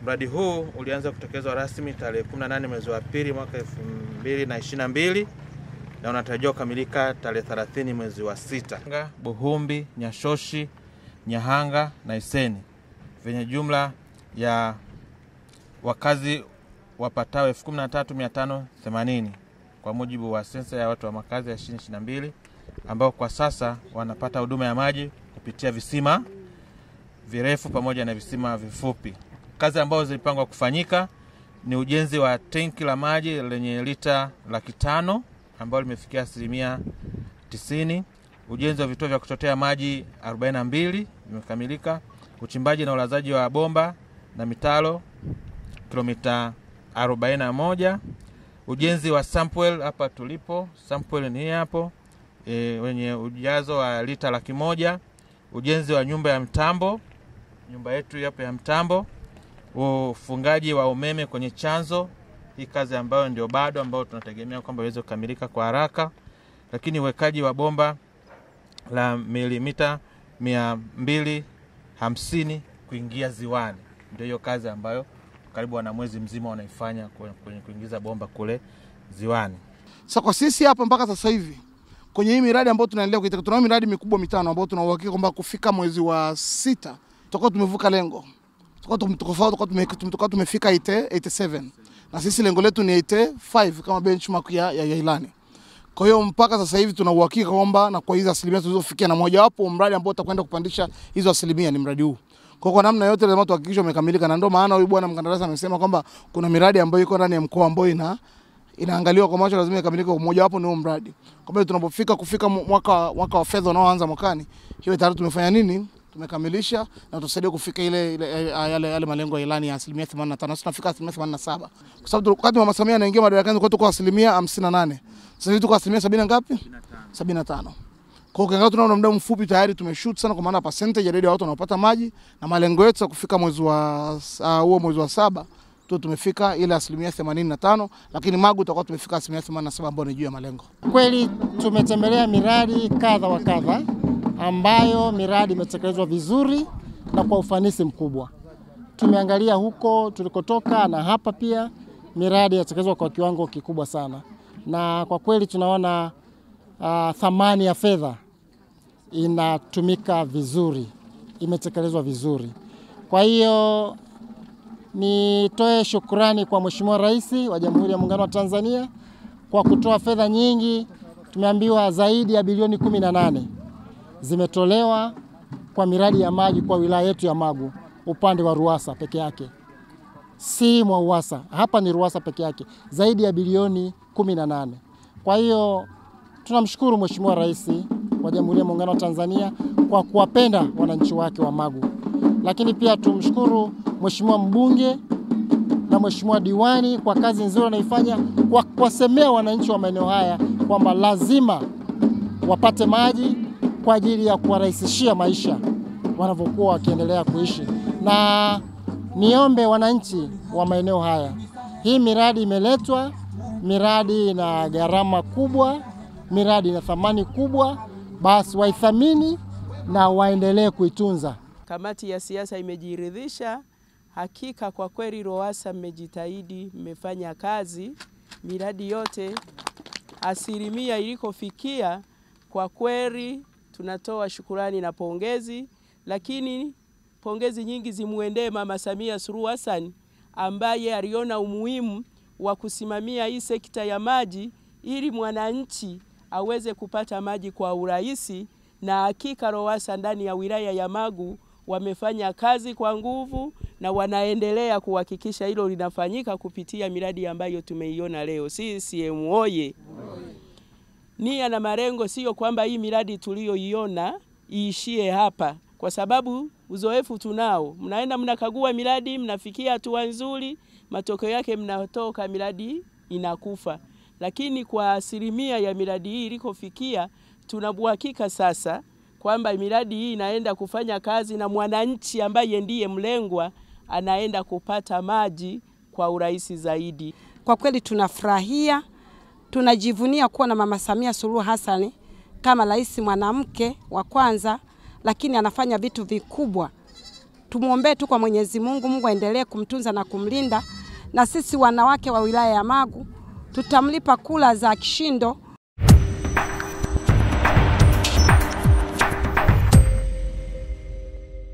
Mradi huu ulianza kutekelezwa rasmi tarehe 18 mwezi wa pili mwaka 2022 na unatarajiwa kukamilika tarehe 30 mwezi wa 6. Buhumbi, Nyashoshi, Nyahanga na Iseni venye jumla ya wakazi wapatao 13580 kwa mujibu wa sensa ya watu wa makazi ya 2022, ambao kwa sasa wanapata huduma ya maji kupitia visima virefu pamoja na visima vifupi. Kazi ambazo zilipangwa kufanyika ni ujenzi wa tenki la maji lenye lita 500 ambalo limefikia 90%. Ujenzi wa vituo vya kuchotea maji 42 vimekamilika. Uchimbaji na ulazaji wa bomba na mitalo kilomita 41. Ujenzi wa sample hapa tulipo, sample ni hapo wenye ujazo wa lita 100. Ujenzi wa nyumba ya mtambo, nyumba yetu hapa ya mtambo. Ufungaji wa umeme kwenye chanzo, hii kazi ambayo ndio bado ambao tunategemea kwamba iweze kukamilika kwa haraka. Lakini uwekaji wa bomba la milimita 250 kuingia ziwani, ndio hiyo kazi ambayo karibu wana mwezi mzima wanaifanya kwenye kuingiza bomba kule ziwani. Sasa kwa sisi hapa mpaka sasa hivi kwenye hii miradi ambayo tunaendelea kuitekeleza, tuna miradi mikubwa 5 ambayo tuna uhakika kwamba kufika mwezi wa 6 tutakuwa tumevuka lengo. Tutakuwa tumefika 87 na sisi lengo letu ni 85 kama benchmark ya ilani. Kwa hiyo mpaka sasa hivi tuna uhakika kwamba na kwa hizo asilimia tulizofikia, na moja wapo mradi ambao utakwenda kupandisha hizo asilimia ni mradi huu. Kwa namna yote lazima tuhakikishe umekamilika, na ndio maana huyu bwana mkandarasi amesema kwamba kuna miradi ambayo iko ndani ya mkoa ambayo inaangaliwa kwa macho, lazima ikamilike. Mmoja wapo ni huo mradi. Kwa hiyo tunapofika mwaka wa fedha unaoanza mwakani, hiyo tayari tumefanya nini? Tumekamilisha na tutasaidia kufika yale malengo ya ilani ya 85%. Tunafika 87%. Kwa sababu wakati Mama Samia anaingia madarakani kwa tuko 58%. Sasa hivi tuko 70 ngapi? 75%. Kwa hiyo tunaona muda mfupi tayari tumeshoot sana, kwa maana percentage ya idadi ya watu wanaopata maji, na malengo yetu kufika mwezi wa 7 tu tumefika ile 85%, lakini Magu tutakuwa tumefika 87% ambayo ni juu ya malengo. Kweli tumetembelea miradi kadha wa kadha ambayo miradi imetekelezwa vizuri na kwa ufanisi mkubwa. Tumeangalia huko tulikotoka na hapa pia miradi inatekelezwa kwa kiwango kikubwa sana. Na kwa kweli tunaona thamani ya fedha inatumika vizuri, imetekelezwa vizuri. Kwa hiyo nitoe shukrani kwa Mheshimiwa Rais wa Jamhuri ya Muungano wa Tanzania kwa kutoa fedha nyingi. Tumeambiwa zaidi ya bilioni 18 zimetolewa kwa miradi ya maji kwa wilaya yetu ya Magu, upande wa Ruwasa peke yake. Si mwa Uwasa, hapa ni Ruwasa peke yake, zaidi ya bilioni 18. Kwa hiyo tunamshukuru Mheshimiwa Rais wa Jamhuri ya Muungano wa Tanzania kwa kuwapenda wananchi wake wa Magu. Lakini pia tumshukuru Mheshimiwa mbunge na Mheshimiwa diwani kwa kazi nzuri wanaifanya kwa kuwasemea wananchi wa maeneo haya kwamba lazima wapate maji kwa ajili ya kuwarahisishia maisha wanavyokuwa wakiendelea kuishi. Na niombe wananchi wa maeneo haya, hii miradi imeletwa, miradi ina gharama kubwa, miradi ina thamani kubwa, basi waithamini na waendelee kuitunza. Kamati ya siasa imejiridhisha, hakika kwa kweli Ruwasa mmejitahidi, mmefanya kazi, miradi yote asilimia ilikofikia kwa kweli tunatoa shukurani na pongezi. Lakini pongezi nyingi zimuendee Mama Samia Suluhu Hassan ambaye aliona umuhimu wa kusimamia hii sekta ya maji ili mwananchi aweze kupata maji kwa urahisi. Na hakika Ruwasa ndani ya wilaya ya Magu wamefanya kazi kwa nguvu na wanaendelea kuhakikisha hilo linafanyika kupitia miradi ambayo tumeiona leo. CCM oye! Nia na malengo sio kwamba hii miradi tuliyoiona iishie hapa, kwa sababu uzoefu tunao. Mnaenda mnakagua miradi, mnafikia hatua nzuri, matokeo yake mnatoka miradi inakufa. Lakini kwa asilimia ya miradi hii ilikofikia, tunauhakika sasa kwamba miradi hii inaenda kufanya kazi na mwananchi ambaye ndiye mlengwa anaenda kupata maji kwa urahisi zaidi. Kwa kweli tunafurahia, tunajivunia kuwa na Mama Samia Suluhu Hassan kama rais mwanamke wa kwanza, lakini anafanya vitu vikubwa tumuombee tu kwa Mwenyezi Mungu, Mungu aendelee kumtunza na kumlinda, na sisi wanawake wa wilaya ya Magu tutamlipa kula za kishindo